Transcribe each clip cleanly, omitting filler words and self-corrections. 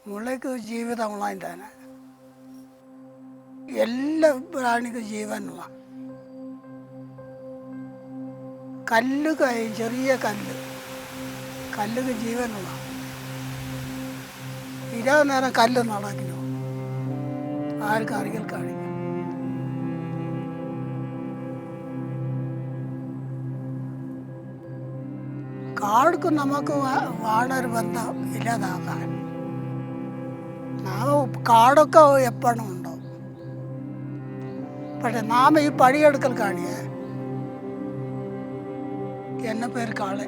മുളയ്ക്ക് ജീവിതം ഉള്ളതാണ്. എല്ലാ പ്രാണിക്കും ജീവനുമാണ്. കല്ല് ചെറിയ കല്ലുക്ക് ജീവനുള്ള ഇരുപത് നേരം കല്ല് നടക്കുന്നു. ആർക്കും അറിയൽ കാണിക്കും. കാടുക്കും നമുക്ക് വാണൊരു ബന്ധം ഇല്ലാതാക്കാൻ. കാടൊക്കെ എപ്പോഴും ഉണ്ടോ. പക്ഷെ നാം ഈ പണിയെടുക്കൽ കാണിയേ എന്നെ പേര് കാളെ.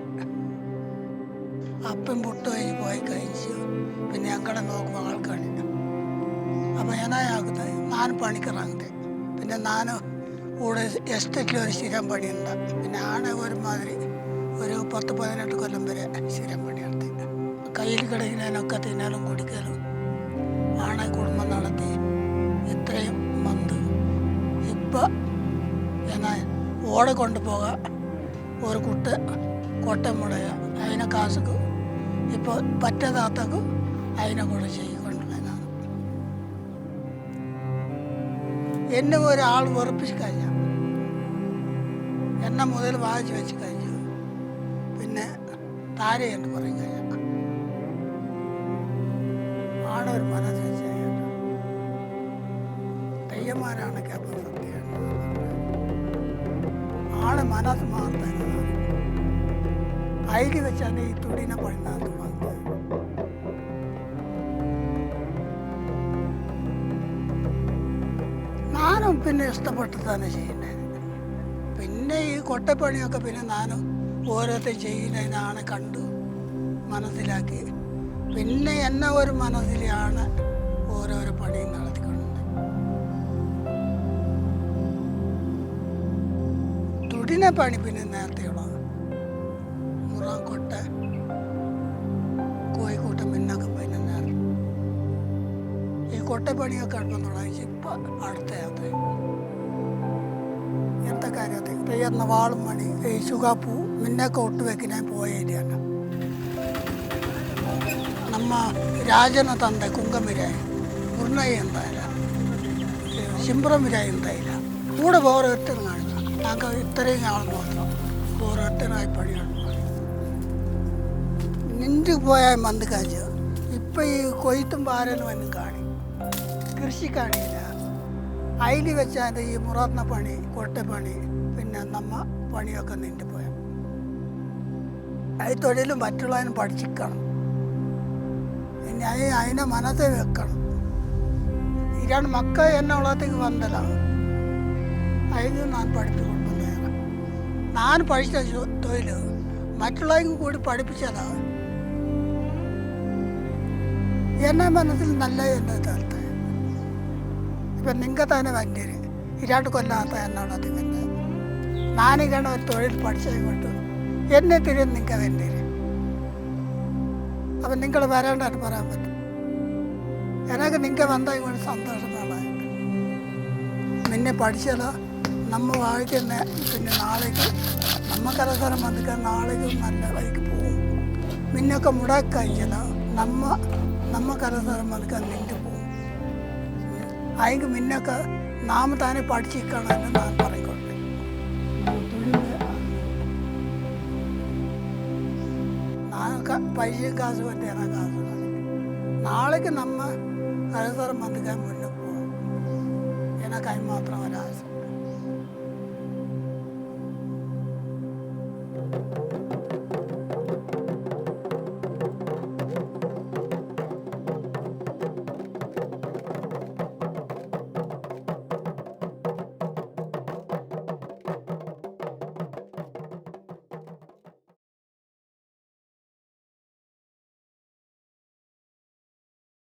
അപ്പം പുട്ട് കഴിഞ്ഞ് പോയി കഴിച്ചു. പിന്നെ ഞങ്ങളെ നോക്കുമ്പോൾ ആൾക്കാണ്. അപ്പം ഞാനാകുന്നത് ഞാൻ പണിക്കിറങ്ങുന്നത്. പിന്നെ ഞാൻ കൂടെ എസ്റ്റേറ്റിൽ ഒരു സ്ഥിരം പണിയുണ്ട്. പിന്നെ ആണെ ഒരുമാതിരി ഒരു 10-18 കൊല്ലം വരെ സ്ഥിരം പണിയെടുത്തി. കയ്യിൽ കിടക്കുന്നതിനൊക്കെ തിന്നാലും കുടിക്കലും ആണെ കുടുംബം നടത്തി ഇത്രയും മന്ത്. ഇപ്പം എന്നാ ഓടെ കൊണ്ടുപോകാം ഒരു കൊട്ട മുടയ അതിനെ കാശുക്ക് ഇപ്പോൾ പറ്റതാത്തക്കും അതിനെ കൂടെ ചെയ്തുകൊണ്ടുള്ളതാണ്. എന്നെ ഒരാൾ വെറുപ്പിച്ച് കഴിഞ്ഞാൽ എന്നെ മുതൽ വായിച്ച് വെച്ച് കഴിഞ്ഞു. പിന്നെ താരെ എന്ന് പറയും കഴിഞ്ഞാൽ ആണൊരു മനസ്സ് ചെയ്യാൻ തെയ്യന്മാരാണൊക്കെ അപ്പം സത്യമാണ്. ആളെ മനസ്സ് മാറുന്നത് അതിൽ വെച്ചാണ് ഈ തുടിനെ പണിനാഥ് വന്നത്. ഞാനും പിന്നെ ഇഷ്ടപ്പെട്ട് തന്നെ ചെയ്യുന്നത്. പിന്നെ ഈ കൊട്ടപ്പണിയൊക്കെ പിന്നെ ഞാനും ഓരോരുത്തർ ചെയ്യുന്നതിനാണ് കണ്ടു മനസ്സിലാക്കി. പിന്നെ എന്നെ ഒരു മനസ്സിലാണ് ഓരോരോ പണിയും നടത്തിക്കൊണ്ടത്. തുടിനെ പണി പിന്നെ നേരത്തെയുള്ളത് മുറാക്കൊട്ട കോഴിക്കൂട്ടം പിന്നൊക്കെ പിന്നെ നേരം ഈ കൊട്ടപ്പണിയൊക്കെ അടുപ്പം തുടങ്ങി. ഇപ്പം അടുത്ത യാത്ര എന്താ കാര്യത്തിൽ പെയ്യുന്ന വാളും മണി ഈ ശുഗാപ്പൂ മിന്നൊക്കെ ഒട്ട് വെക്കാൻ പോയ ഏരിയാണ്. നമ്മ രാജന തന്ത കുങ്കമിരായി മുർണയി എന്തായില്ല, ശിംബ്രമിരായി എന്തായില്ല. കൂടെ ഓരോരുത്തരും കാണിച്ചു. ഞങ്ങൾക്ക് ഇത്രയും ആൾ മാത്രം ഓരോരുത്തരായി പണിയാണ്. നിൻ്റെ പോയാൽ മന്ത് കാഴ്ച. ഇപ്പം ഈ കൊയ്ത്തും പാരലും എന്നും കാണി, കൃഷി കാണിയില്ല. അതിൽ വെച്ചാൽ ഈ മുറന്ന പണി കൊട്ടപ്പണി പിന്നെ നമ്മ പണിയൊക്കെ നിൻ്റെ പോയാൽ അത് തൊഴിലും മറ്റുള്ളതിനും പഠിച്ചിക്കണം. പിന്നെ അതിനെ മനസ്സിൽ വെക്കണം. ഈ രണ്ട് മക്കൾ എന്നെ ഉള്ളത്തേക്ക് വന്നതാണ്. അതിന് ഞാൻ പഠിപ്പിച്ചു കൊടുക്കുന്നതാണ്. ഞാൻ പഠിച്ച തൊഴിൽ മറ്റുള്ളവർക്കും കൂടി പഠിപ്പിച്ചതാണ്. എന്നെ മനസ്സിൽ നല്ല എൻ്റെ സ്ഥലത്ത് ഇപ്പം നിങ്ങൾ തന്നെ വന്യര് 2 കൊല്ലാത്ത എന്നുള്ളത് പിന്നെ ഞാനിങ്ങനെ ഒരു തൊഴിൽ പഠിച്ചത് കൊണ്ട് എന്നെ തിരിഞ്ഞ് നിങ്ങൾ വന്യര്. അപ്പം നിങ്ങൾ വരേണ്ടത് പറയാൻ പറ്റും. എനിക്ക് നിങ്ങൾ വന്നാൽ കൊണ്ട് സന്തോഷം വേണം. നിന്നെ പഠിച്ചാലോ നമ്മ വായിക്കുന്ന പിന്നെ നാളേക്ക് നമ്മക്കരസരം വന്നിക്കാൻ നാളേക്കും നല്ല വഴിക്ക് പോകും. നിന്നൊക്കെ മുടക്കി കഴിഞ്ഞാലോ നമ്മക്കരസരം വന്നിക്കാൻ നിൻ്റെ പോകും. അതിന് മുന്നൊക്കെ നാം തന്നെ പഠിച്ചിരിക്കണമെന്ന് ഞാൻ പറയിക്കോട്ടെ. ഞാൻ പൈസയും കാശ് പറ്റിയാണ് കാശ് നാളേക്ക് നമ്മ കരസരം വന്നിക്കാൻ മുന്നേ പോകും. എനിക്ക് അതിന് മാത്രം ഒരാശ.